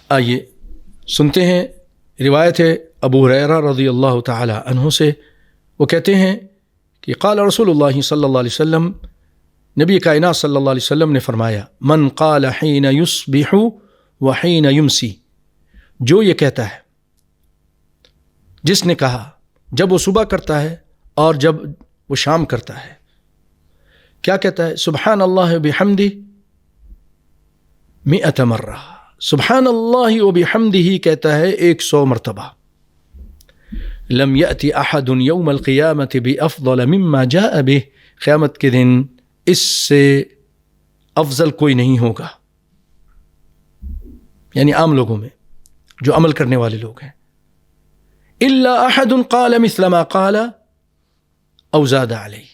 آئیے سنتے ہیں روایت ہے ابو ہریرہ رضی اللہ تعالی عنہ سے. وہ کہتے ہیں کہ قال رسول اللہ صلی اللہ علیہ وسلم، نبی کائنات صلی اللہ علیہ وسلم نے فرمایا، من قال حین یصبح وحین یمسی، جو یہ کہتا ہے، جس نے کہا جب وہ صبح کرتا ہے اور جب وہ شام کرتا ہے، کیا کہتا ہے؟ سبحان اللہ بحمدہ 100 مرہ، سبحان اللہ و بحمدہ کہتا ہے 100 مرتبہ. لم یأتی احد یوم القیامت بافضل مما جاء بہ، قیامت کے دن اس سے افضل کوئی نہیں ہوگا، یعنی عام لوگوں میں جو عمل کرنے والے لوگ ہیں. الا احد قال مثل ما قال او زاد علیہ،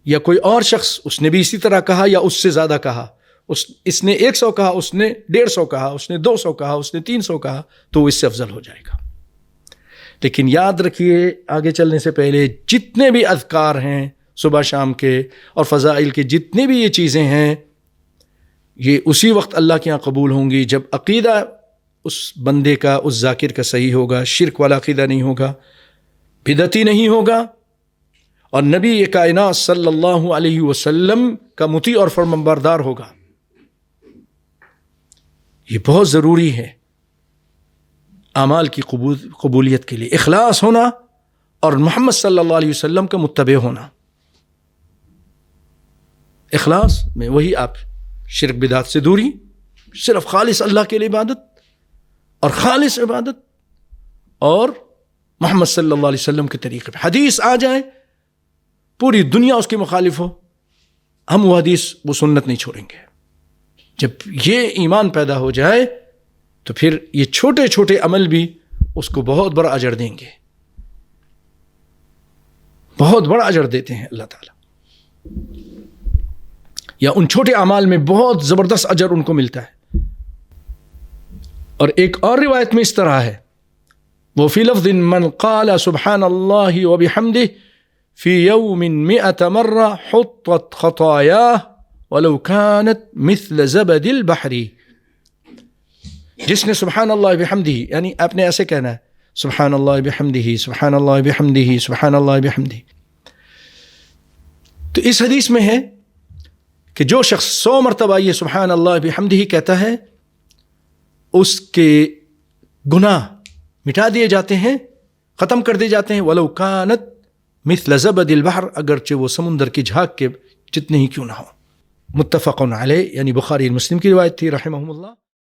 یا کوئی اور شخص اس نے بھی اسی طرح کہا یا اس سے زیادہ کہا. اس نے 100 کہا، اس نے 150 کہا، اس نے 200 کہا، اس نے 300 کہا، تو اس سے افضل ہو جائے گا. لیکن یاد رکھیے آگے چلنے سے پہلے جتنے بھی اذکار ہیں صبح شام کے اور فضائل کے، جتنے بھی یہ چیزیں ہیں، یہ اسی وقت اللہ کے یہاں قبول ہوں گی جب عقیدہ اس بندے کا، اس ذاکر کا صحیح ہوگا، شرک والا عقیدہ نہیں ہوگا، بدعتی نہیں ہوگا، اور نبی کائنات صلی اللہ علیہ وسلم کا مطیع اور فرمانبردار ہوگا. یہ بہت ضروری ہے اعمال کی قبولیت کے لیے، اخلاص ہونا اور محمد صلی اللہ علیہ وسلم کا متبع ہونا. اخلاص میں وہی آپ شرک بدعت سے دوری، صرف خالص اللہ کے لیے عبادت اور خالص عبادت، اور محمد صلی اللہ علیہ وسلم کے طریقے پہ. حدیث آ جائے پوری دنیا اس کے مخالف ہو، ہم وہ حدیث وہ سنت نہیں چھوڑیں گے. جب یہ ایمان پیدا ہو جائے تو پھر یہ چھوٹے چھوٹے عمل بھی اس کو بہت بڑا اجر دیں گے، بہت بڑا اجر دیتے ہیں اللہ تعالی، یا ان چھوٹے اعمال میں بہت زبردست اجر ان کو ملتا ہے. اور ایک اور روایت میں اس طرح ہے، وہ فی لفظ من قال سبحان اللہ وبحمدہ فی یوم 100 مرہ حطت خطایاہ ولو كانت مثل زبد البحر. جس نے سبحان اللہ بحمدہ، یعنی آپ نے ایسے کہنا ہے سبحان اللہ بحمدہ سبحان اللہ بحمدہ سبحان اللہ بحمدہ. تو اس حدیث میں ہے کہ جو شخص 100 مرتبہ یہ سبحان اللہ بحمدہ کہتا ہے، اس کے گناہ مٹا دیے جاتے ہیں، ختم کر دیے جاتے ہیں. ولو كانت مثل زبد البحر، اگرچہ وہ سمندر کی جھاگ کے جتنے ہی کیوں نہ ہو. متفق علیہ، یعنی بخاری مسلم کی روایت تھی رحمہم اللہ.